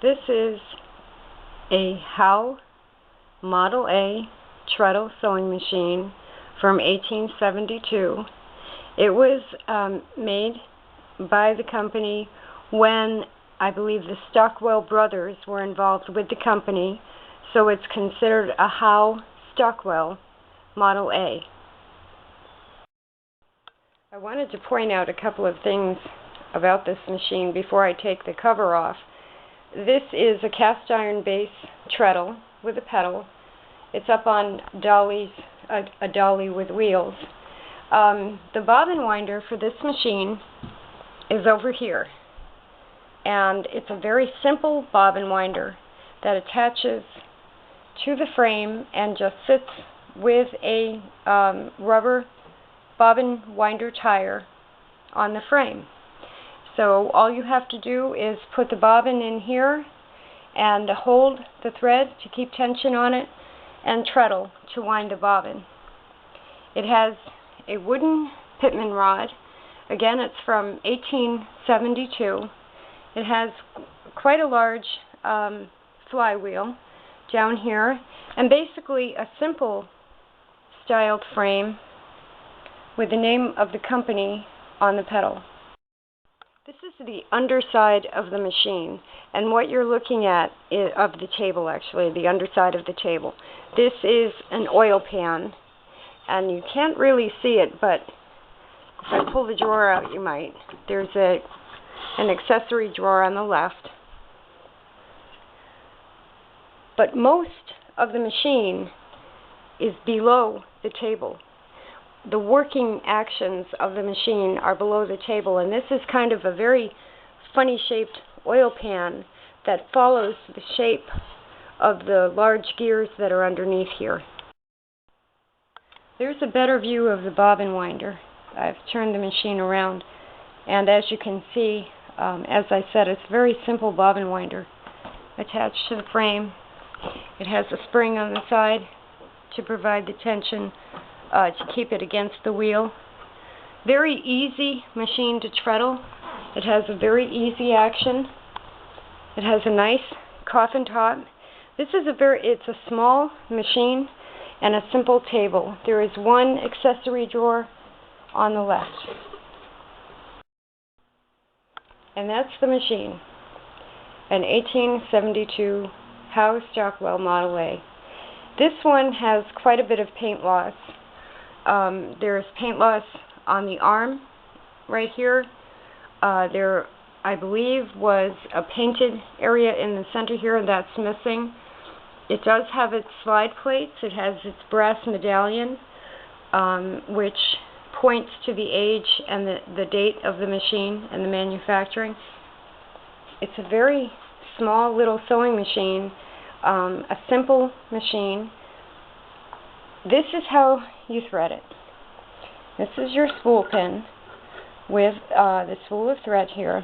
This is a Howe Model A treadle sewing machine from 1872. It was made by the company when I believe the Stockwell brothers were involved with the company, so it's considered a Howe Stockwell Model A. I wanted to point out a couple of things about this machine before I take the cover off. This is a cast iron base treadle with a pedal. It's up on dollies, a dolly with wheels. The bobbin winder for this machine is over here, and it's a very simple bobbin winder that attaches to the frame and just sits with a rubber bobbin winder tire on the frame. So all you have to do is put the bobbin in here and hold the thread to keep tension on it and treadle to wind the bobbin. It has a wooden pitman rod. Again, it's from 1872. It has quite a large flywheel down here, and basically a simple styled frame with the name of the company on the pedal. This is the underside of the machine, and what you're looking at is, of the table actually, the underside of the table. This is an oil pan, and you can't really see it, but if I pull the drawer out you might. There's an accessory drawer on the left. But most of the machine is below the table. The working actions of the machine are below the table, and this is kind of a very funny shaped oil pan that follows the shape of the large gears that are underneath here. There's a better view of the bobbin winder. I've turned the machine around, and as you can see, as I said, it's a very simple bobbin winder attached to the frame. It has a spring on the side to provide the tension to keep it against the wheel. Very easy machine to treadle. It has a very easy action. It has a nice coffin top. This is it's a small machine and a simple table. There is one accessory drawer on the left. And that's the machine. An 1872 Howe Stockwell Model A. This one has quite a bit of paint loss. There's paint loss on the arm right here. There, I believe, was a painted area in the center here that's missing. It does have its slide plates. It has its brass medallion, which points to the age and the date of the machine and the manufacturing. It's a very small little sewing machine, a simple machine. This is how you thread it. This is your spool pin with the spool of thread here.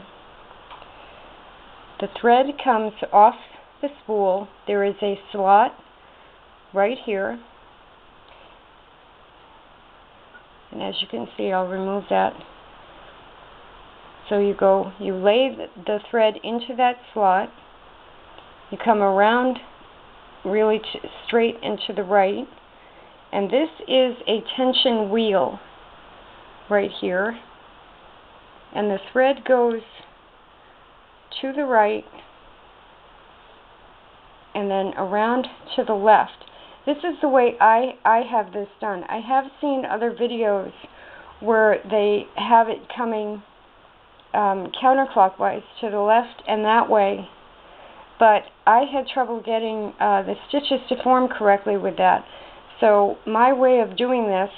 The thread comes off the spool. There is a slot right here. And as you can see, I'll remove that. So you lay the thread into that slot. You come around really straight into the right. And this is a tension wheel right here. And the thread goes to the right and then around to the left. This is the way I have this done. I have seen other videos where they have it coming counterclockwise to the left and that way, but I had trouble getting the stitches to form correctly with that. So my way of doing this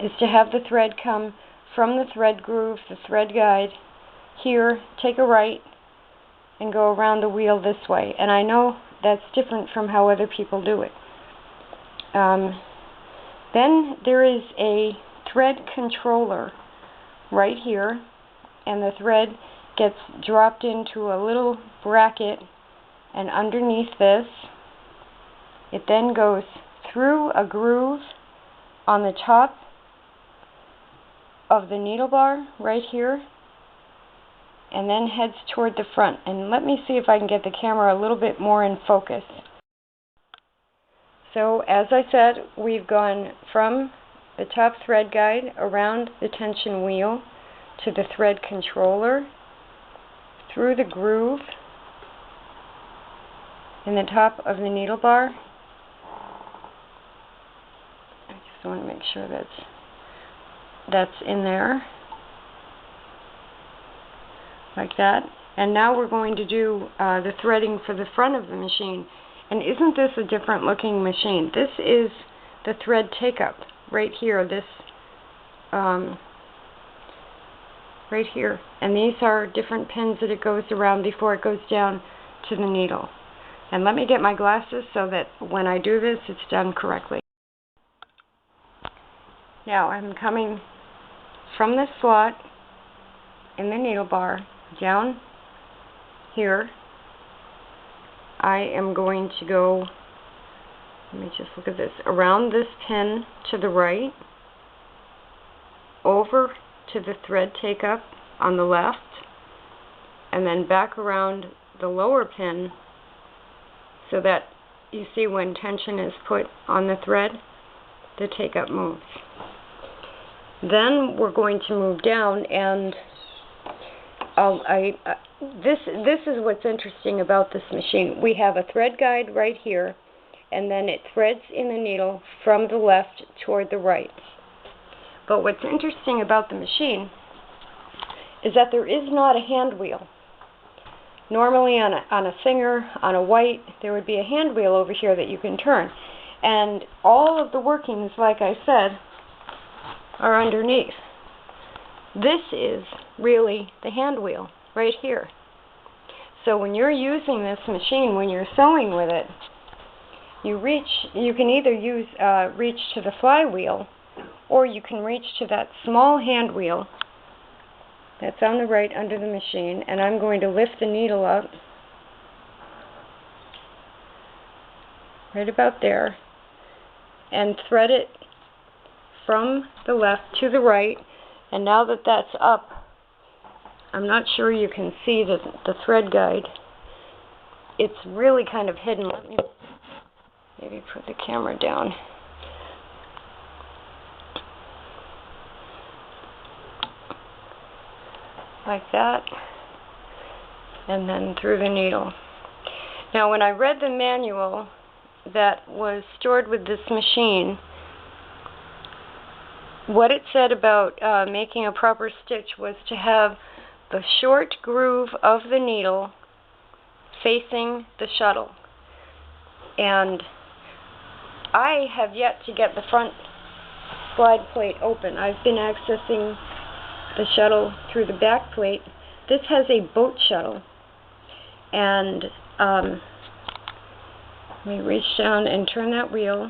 is to have the thread come from the thread groove, the thread guide, here, take a right, and go around the wheel this way. And I know that's different from how other people do it. Then there is a thread controller right here, and the thread gets dropped into a little bracket, and underneath this, it then goes through a groove on the top of the needle bar right here and then heads toward the front. And let me see if I can get the camera a little bit more in focus. So as I said, we've gone from the top thread guide around the tension wheel to the thread controller, through the groove in the top of the needle bar. I just want to make sure that's in there, like that. And now we're going to do the threading for the front of the machine. And isn't this a different looking machine? This is the thread take-up right here, this right here. And these are different pins that it goes around before it goes down to the needle. And let me get my glasses so that when I do this, it's done correctly. Now I'm coming from the slot in the needle bar down here. I am going to go, let me just look at this, around this pin to the right, over to the thread take-up on the left, and then back around the lower pin so that you see when tension is put on the thread, the take-up moves. Then we're going to move down, and this is what's interesting about this machine. We have a thread guide right here, and then it threads in the needle from the left toward the right. But what's interesting about the machine is that there is not a hand wheel. Normally on a Singer, on a White, there would be a hand wheel over here that you can turn. And all of the workings, like I said, are underneath. This is really the hand wheel right here. So when you're using this machine, when you're sewing with it, you can either reach to the flywheel, or you can reach to that small hand wheel that's on the right under the machine. And I'm going to lift the needle up right about there and thread it from the left to the right. And now that that's up, I'm not sure you can see the thread guide. It's really kind of hidden. Let me maybe put the camera down. Like that. And then through the needle. Now when I read the manual that was stored with this machine, what it said about making a proper stitch was to have the short groove of the needle facing the shuttle. And I have yet to get the front slide plate open. I've been accessing the shuttle through the back plate. This has a boat shuttle. And let me reach down and turn that wheel.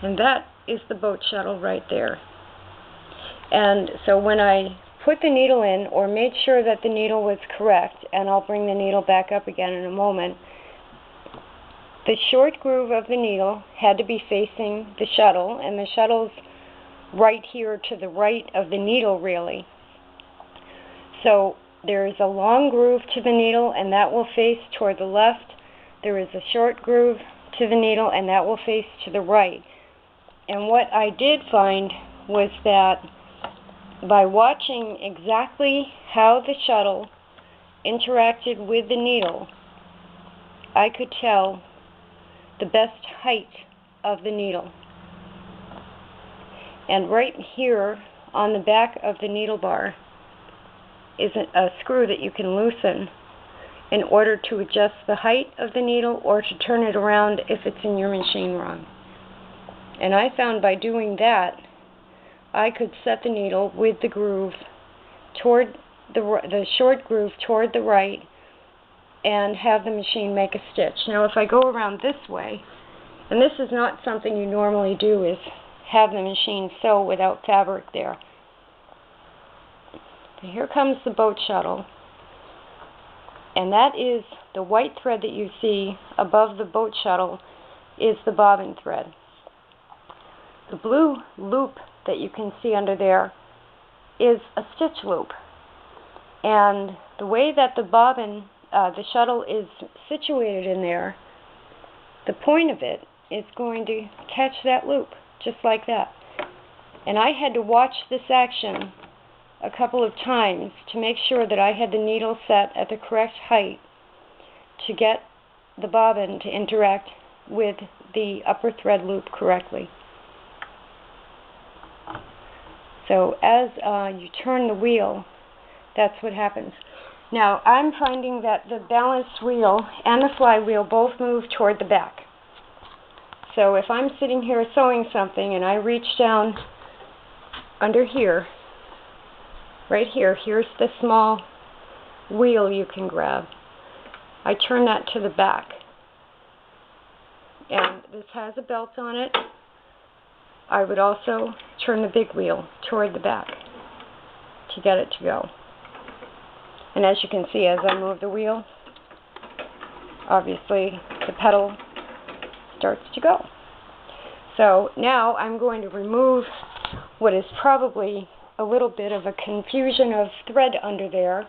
And that is the boat shuttle right there. And so when I put the needle in, or made sure that the needle was correct, and I'll bring the needle back up again in a moment, the short groove of the needle had to be facing the shuttle, and the shuttle's right here to the right of the needle, really. So there is a long groove to the needle, and that will face toward the left. There is a short groove to the needle, and that will face to the right. And what I did find was that by watching exactly how the shuttle interacted with the needle, I could tell the best height of the needle. And right here on the back of the needle bar is a screw that you can loosen in order to adjust the height of the needle or to turn it around if it's in your machine wrong. And I found by doing that, I could set the needle with the groove toward the short groove toward the right and have the machine make a stitch. Now if I go around this way, and this is not something you normally do, is have the machine sew without fabric there. So here comes the boat shuttle, and that is the white thread that you see above the boat shuttle is the bobbin thread. The blue loop that you can see under there is a stitch loop. And the way that the bobbin, the shuttle is situated in there, the point of it is going to catch that loop, just like that. And I had to watch this action a couple of times to make sure that I had the needle set at the correct height to get the bobbin to interact with the upper thread loop correctly. So as you turn the wheel, that's what happens. Now I'm finding that the balance wheel and the flywheel both move toward the back. So if I'm sitting here sewing something and I reach down under here, right here, here's the small wheel you can grab. I turn that to the back. And this has a belt on it. I would also turn the big wheel toward the back to get it to go. And as you can see, as I move the wheel, obviously the pedal starts to go. So now I'm going to remove what is probably a little bit of a confusion of thread under there,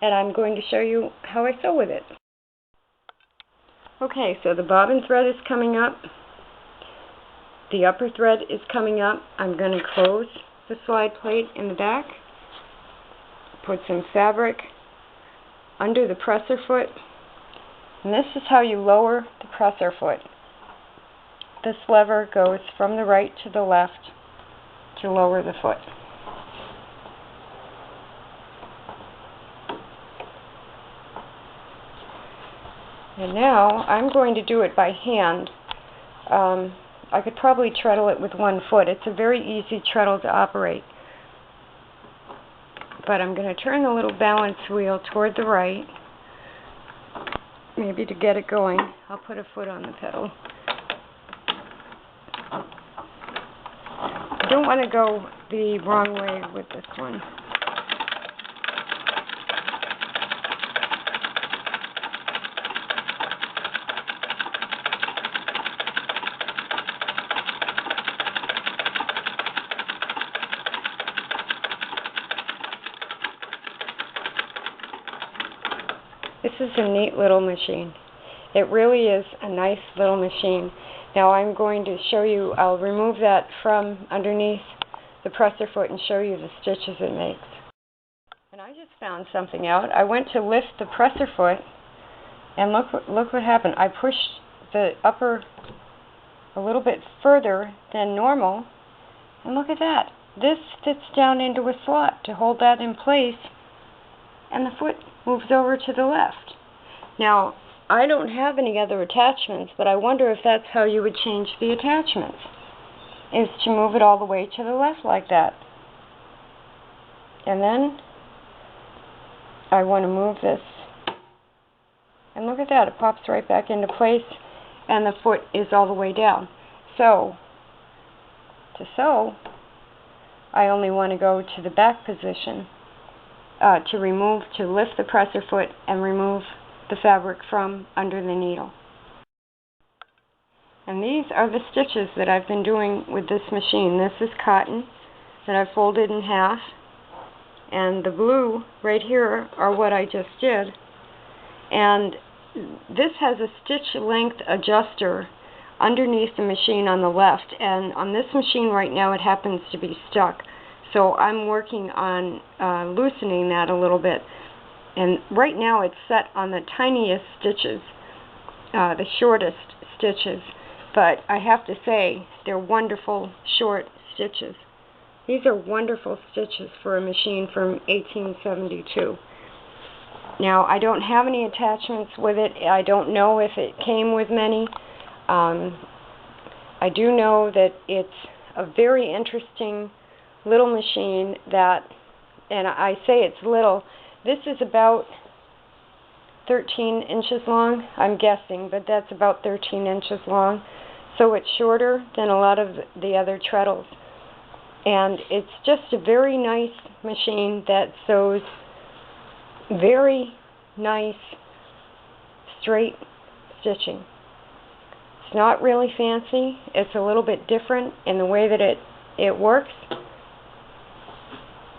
and I'm going to show you how I sew with it. Okay, so the bobbin thread is coming up. The upper thread is coming up. I'm going to close the slide plate in the back, put some fabric under the presser foot, and this is how you lower the presser foot. This lever goes from the right to the left to lower the foot. And now I'm going to do it by hand. I could probably treadle it with one foot. It's a very easy treadle to operate. But I'm going to turn the little balance wheel toward the right, maybe to get it going. I'll put a foot on the pedal. I don't want to go the wrong way with this one. This is a neat little machine. It really is a nice little machine. Now I'm going to show you, I'll remove that from underneath the presser foot and show you the stitches it makes. And I just found something out. I went to lift the presser foot and look what happened. I pushed the upper a little bit further than normal, and look at that. This fits down into a slot to hold that in place, and the foot moves over to the left. Now, I don't have any other attachments, but I wonder if that's how you would change the attachments, is to move it all the way to the left like that. And then I want to move this, and look at that, it pops right back into place, and the foot is all the way down. So, to sew, I only want to go to the back position, to lift the presser foot and remove the fabric from under the needle. And these are the stitches that I've been doing with this machine. This is cotton that I've folded in half, and the blue right here are what I just did. And this has a stitch length adjuster underneath the machine on the left, and on this machine right now it happens to be stuck. So I'm working on loosening that a little bit. And right now it's set on the tiniest stitches, the shortest stitches. But I have to say, they're wonderful short stitches. These are wonderful stitches for a machine from 1872. Now, I don't have any attachments with it. I don't know if it came with many. I do know that it's a very interesting little machine that, and I say it's little, this is about 13 inches long, I'm guessing, but that's about 13 inches long. So it's shorter than a lot of the other treadles. And it's just a very nice machine that sews very nice straight stitching. It's not really fancy. It's a little bit different in the way that it works.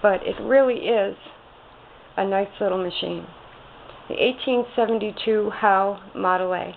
but it really is a nice little machine. The 1872 Howe Model A.